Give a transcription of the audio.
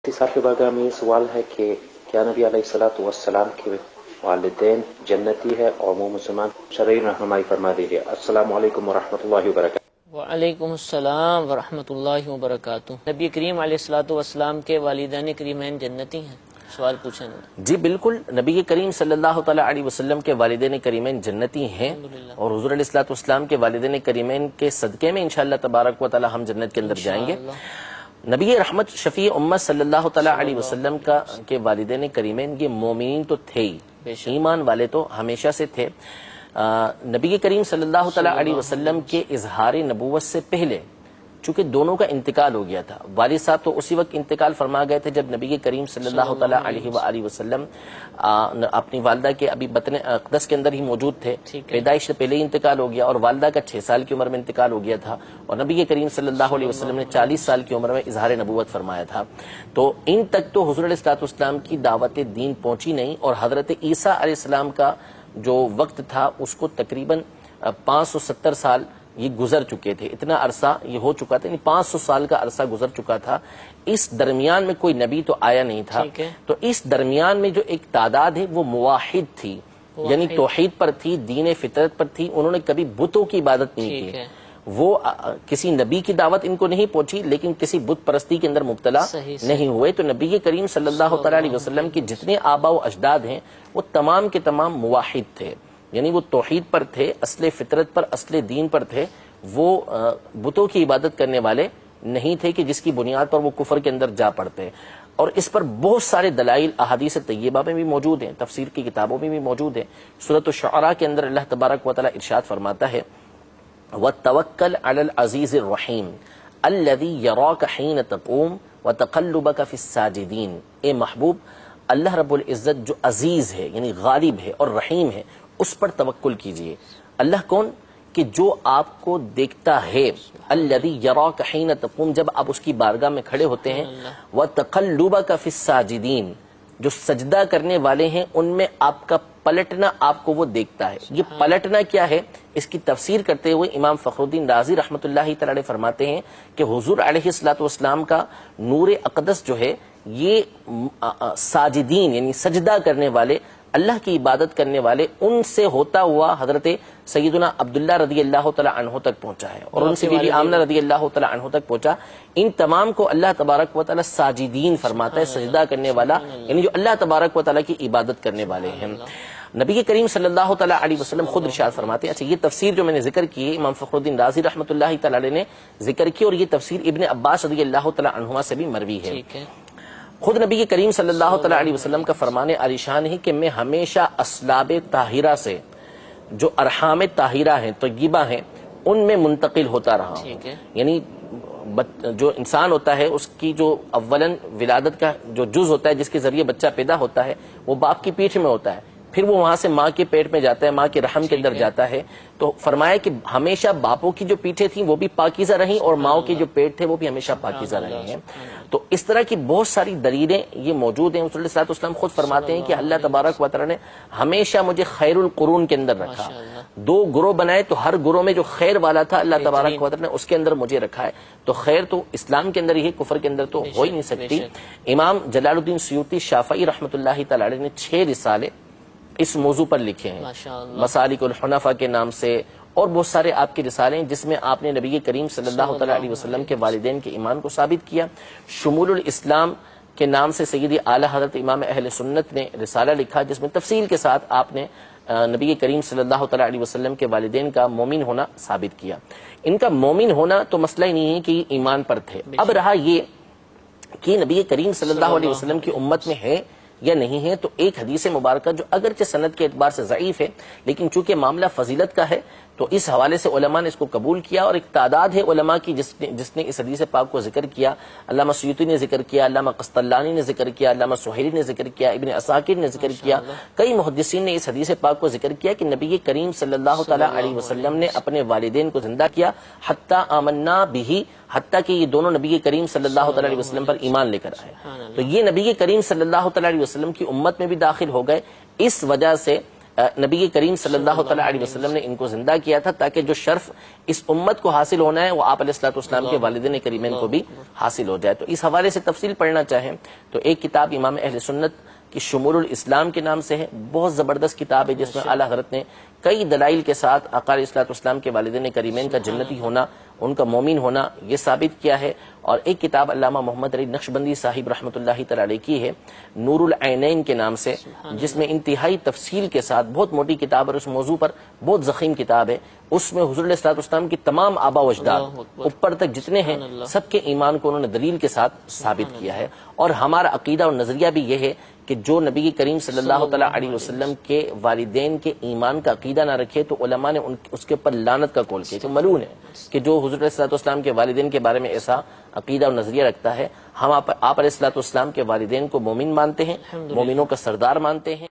اتصال کے بارے میں یہ سوال ہے کہ کیا نبی علیہ السلام کے والدین جنتی ہے اور وہ مسلمان؟ شرعی رہنمائی فرما دیجیے۔ السلام علیکم ورحمۃ اللہ وبرکاتہ۔ وعلیکم السلام ورحمۃ اللہ وبرکاتہ۔ نبی کریم علیہ السلام کے والدین کریمین جنتی ہیں؟ سوال پوچھیں۔ جی بالکل، نبی کریم صلی اللہ تعالیٰ علیہ وسلم کے والدین کریمین جنتی ہیں، اور حضور علیہ السلام کے والدین کریمین کے صدقے میں انشاءاللہ تبارک و تعالیٰ ہم جنت کے اندر جائیں گے۔ نبی رحمت شفیع امت صلی اللہ تعالیٰ علیہ وسلم کے والدین کریمین یہ مومنین تو تھے ہی، ایمان والے تو ہمیشہ سے تھے۔ نبی کریم صلی اللہ تعالیٰ علیہ وسلم کے اظہار نبوت سے پہلے چونکہ دونوں کا انتقال ہو گیا تھا، والد صاحب تو اسی وقت انتقال فرما گئے تھے جب نبی کریم صلی اللہ تعالیٰ علیہ وآلہ وسلم اپنی والدہ کے ابھی بطن اقدس کے اندر ہی موجود تھے، پیدائش سے پہلے ہی انتقال ہو گیا، اور والدہ کا 6 سال کی عمر میں انتقال ہو گیا تھا، اور نبی کریم صلی اللہ علیہ وسلم نے 40 سال کی عمر میں اظہار نبوت فرمایا تھا۔ تو ان تک تو حضور علیہ السلام کی دعوت دین پہنچی نہیں، اور حضرت عیسیٰ علیہ السلام کا جو وقت تھا اس کو تقریباً 570 سال یہ گزر چکے تھے، اتنا عرصہ یہ ہو چکا تھا، یعنی 500 سال کا عرصہ گزر چکا تھا۔ اس درمیان میں کوئی نبی تو آیا نہیں تھا، تو اس درمیان میں جو ایک تعداد ہے وہ موحد تھی، یعنی توحید پر تھی، دین فطرت پر تھی، انہوں نے کبھی بتوں کی عبادت نہیں کی، وہ کسی نبی کی دعوت ان کو نہیں پہنچی، لیکن کسی بت پرستی کے اندر مبتلا نہیں ہوئے۔ تو نبی کریم صلی اللہ تعالیٰ علیہ وسلم کے جتنے آبا و اجداد ہیں وہ تمام کے تمام موحد تھے، یعنی وہ توحید پر تھے، اصل فطرت پر، اصل دین پر تھے، وہ بتوں کی عبادت کرنے والے نہیں تھے کہ جس کی بنیاد پر وہ کفر کے اندر جا پڑتے۔ اور اس پر بہت سارے دلائل احادیث طیبہ میں بھی موجود ہیں، تفسیر کی کتابوں میں بھی موجود ہیں۔ سورۃ الشعراء کے اندر اللہ تبارک و تعالیٰ ارشاد فرماتا ہے وَتَوَكَّلْ عَلَى الْعَزِيزِ الرَّحِيمِ الَّذِي يَرَاكَ حِينَ تَقُومُ وَتَقَلُّبَكَ فِي السَّاجِدِينَ۔ اے محبوب، اللہ رب العزت جو عزیز ہے یعنی غالب ہے اور رحیم ہے، اس پر توکل کیجئے۔ اللہ کون؟ کہ جو آپ کو دیکھتا ہے، الذی یراک حین تقوم، جب آپ اس کی بارگاہ میں کھڑے ہوتے ہیں، وتقلبک فی الساجدین، جو سجدہ کرنے والے ہیں ان میں آپ کا پلٹنا آپ کو وہ دیکھتا ہے۔ یہ پلٹنا کیا ہے، اس کی تفسیر کرتے ہوئے امام فخر الدین رازی رحمۃ اللہ تعالی فرماتے ہیں کہ حضور علیہ السلام کا نور اقدس جو ہے یہ ساجدین یعنی سجدہ کرنے والے، اللہ کی عبادت کرنے والے، ان سے ہوتا ہوا حضرت سیدنا عبداللہ رضی اللہ تعالیٰ عنہ تک پہنچا ہے، اور ان سے بی بی آمنہ رضی اللہ تعالیٰ عنہ تک پہنچا۔ ان تمام کو اللہ تبارک و تعالیٰ ساجدین فرماتا ہے، سجدہ کرنے والا، یعنی جو اللہ تبارک و تعالیٰ کی عبادت کرنے والے ہیں۔ نبی کریم صلی اللہ تعالیٰ علیہ وسلم خود ارشاد فرماتے ہیں، اچھا یہ تفسیر جو میں نے ذکر کی ہے امام فخر الدین رازی رحمۃ اللہ تعالیٰ علیہ نے ذکر کی، اور یہ تفسیر ابن عباس رضی اللہ تعالیٰ عنہما سے بھی مروی ہے۔ خود نبی کریم صلی اللہ تعالیٰ علیہ وسلم کا فرمان عالی شان ہے کہ میں ہمیشہ اسلاب طاہرہ سے، جو ارحام طاہرہ ہیں، طیبہ ہیں، ان میں منتقل ہوتا رہا ہوں۔ یعنی جو انسان ہوتا ہے اس کی جو اولاً ولادت کا جو جز ہوتا ہے جس کے ذریعے بچہ پیدا ہوتا ہے وہ باپ کی پیٹھ میں ہوتا ہے، پھر وہ وہاں سے ماں کے پیٹ میں جاتا ہے، ماں کے رحم کے اندر جاتا ہے۔ تو فرمایا کہ ہمیشہ باپوں کی جو پیٹھیں تھیں وہ بھی پاکیزہ رہیں، اور ماؤں کے جو پیٹ تھے وہ بھی ہمیشہ پاکیزہ رہے ہیں۔ تو اس طرح کی بہت ساری دلیلیں یہ موجود ہیں۔ رسول اللہ صلی اللہ علیہ وسلم خود فرماتے ہیں کہ اللہ تبارک و تعالیٰ نے ہمیشہ مجھے خیر القرون کے اندر رکھا، 2 گروہ بنائے تو ہر گروہ میں جو خیر والا تھا اللہ تبارک و تعالیٰ نے اس کے اندر مجھے رکھا ہے۔ تو خیر تو اسلام کے اندر ہی ہے، کفر کے اندر تو ہو ہی نہیں سکتی۔ امام جلال الدین سیوطی شافعی رحمۃ اللہ تعالیٰ علیہ نے 6 رسالے اس موضوع پر لکھے ہیں، مسالک الحنفاء کے نام سے، اور بہت سارے آپ کے رسالے ہیں جس میں آپ نے نبی کریم صلی اللہ تعالیٰ علیہ وسلم کے والدین کے ایمان کو ثابت کیا۔ شمول الاسلام کے نام سے سیدی اعلیٰ حضرت امام اہل سنت نے رسالہ لکھا جس میں تفصیل کے ساتھ آپ نے نبی کریم صلی اللہ تعالیٰ علیہ وسلم کے والدین کا مومن ہونا ثابت کیا۔ ان کا مومن ہونا تو مسئلہ ہی نہیں ہے کہ یہ ایمان پر تھے، اب رہا یہ کہ نبی کریم صلی اللہ علیہ وسلم کی امت میں ہے یا نہیں ہے۔ تو ایک حدیث مبارکہ جو اگرچہ سند کے اعتبار سے ضعیف ہے لیکن چونکہ معاملہ فضیلت کا ہے تو اس حوالے سے علماء نے اس کو قبول کیا، اور ایک تعداد ہے علماء کی جس نے اس حدیث پاک کو ذکر کیا۔ علامہ سیوطی نے ذکر کیا، علامہ قسطلانی نے ذکر کیا، علامہ سہیلی نے ذکر کیا، ابن عساکر نے ذکر کیا، کئی محدثین نے اس حدیث پاک کو ذکر کیا کہ نبی کریم صلی اللہ تعالیٰ علیہ وسلم نے اپنے والدین کو زندہ کیا، حتیٰ آمنا بہ، حتیٰ کہ یہ دونوں نبی کریم صلی اللہ تعالیٰ علیہ وسلم پر ایمان لے کر آئے۔ تو یہ نبی کریم صلی اللہ تعالیٰ علیہ وسلم کی امت میں بھی داخل ہو گئے۔ اس وجہ سے نبی کریم صلی اللہ تعالیٰ علیہ وسلم نے ان کو زندہ کیا تھا تاکہ جو شرف اس امت کو حاصل ہونا ہے وہ آپ علیہ الصلوۃ والسلام کے والدین کریمین کو بھی حاصل ہو جائے. تو اس حوالے سے تفصیل پڑھنا چاہیں تو ایک کتاب امام اہل سنت کی شمول الاسلام کے نام سے ہے، بہت زبردست کتاب ہے جس میں اعلیٰ حضرت نے کئی دلائل کے ساتھ آقا علیہ الصلوۃ والسلام کے والدین کریمین کا جنتی ہونا، ان کا مومن ہونا یہ ثابت کیا ہے. اور ایک کتاب علامہ محمد علی نقشبندی صاحب رحمۃ اللہ تعالی علیہ کی ہے نور العینین کے نام سے، جس میں انتہائی تفصیل کے ساتھ بہت موٹی کتاب اور اس موضوع پر بہت ضخیم کتاب ہے. اس میں حضور علیہ الصلوۃ والسلام کی تمام آبا و اجداد اوپر تک جتنے ہیں سب کے ایمان کو انہوں نے دلیل کے ساتھ ثابت کیا ہے. اور ہمارا عقیدہ اور نظریہ بھی یہ ہے کہ جو نبی کریم صلی اللہ تعالیٰ علیہ وسلم کے والدین کے ایمان کا عقیدہ نہ رکھے تو علماء نے اس کے اوپر لعنت کا قول کیا، تو ملعون ہے کہ جو حضور علیہ الصلوۃ والسلام کے والدین کے بارے میں ایسا عقیدہ اور نظریہ رکھتا ہے. ہم آپ علیہ الصلوۃ والسلام کے والدین کو مومن مانتے ہیں، مومنوں کا سردار مانتے ہیں.